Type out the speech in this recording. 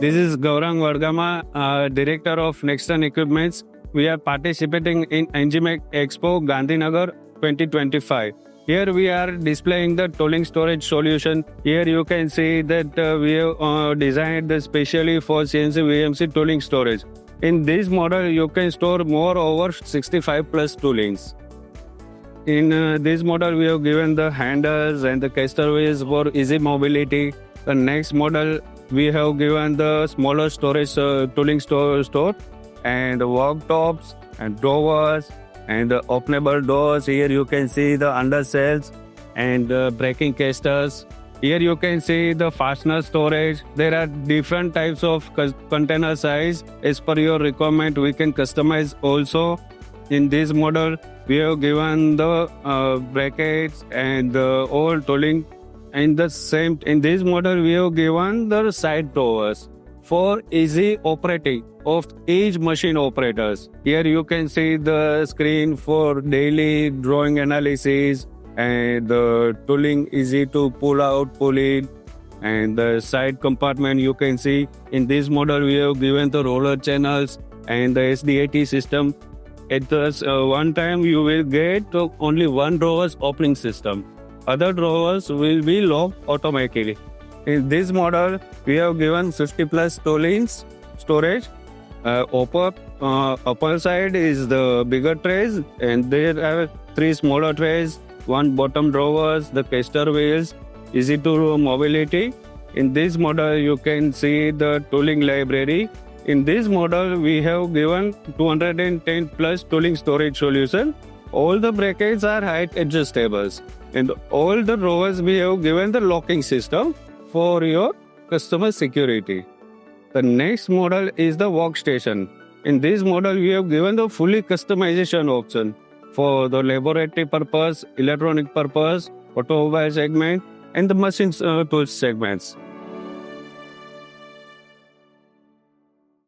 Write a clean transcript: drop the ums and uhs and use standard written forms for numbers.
This is Gaurang Vadgama, Director of Nextn Equipments. We are participating in ENGIMACH Expo Gandhinagar 2025. Here we are displaying the tolling storage solution. Here you can see that we have designed specially for CNC VMC tolling storage. In this model, you can store more over 65 plus toolings. In this model, we have given the handles and the casterways for easy mobility. The next model, we have given the smaller storage tooling store and worktops and drawers and openable doors. Here you can see the undercells and braking casters. Here you can see the fastener storage. There are different types of container size. As per your requirement, we can customize also. In this model, we have given the brackets and all tooling. In this model, we have given the side drawers for easy operating of each machine operators. Here you can see the screen for daily drawing analysis and the tooling easy to pull out, pull in, and the side compartment you can see. In this model, we have given the roller channels and the SDAT system. At one time, you will get only one drawers opening system. Other drawers will be locked automatically. In this model, we have given 50 plus toolings storage. Upper side is the bigger trays, and there are 3 smaller trays, 1 bottom drawers, the caster wheels, easy to mobility. In this model, you can see the tooling library. In this model, we have given 210 plus tooling storage solution. All the brackets are height adjustables. And all the drawers, we have given the locking system for your customer security. The next model is the Workstation. In this model, we have given the fully customization option for the laboratory purpose, electronic purpose, automobile segment, and the machine tools segments.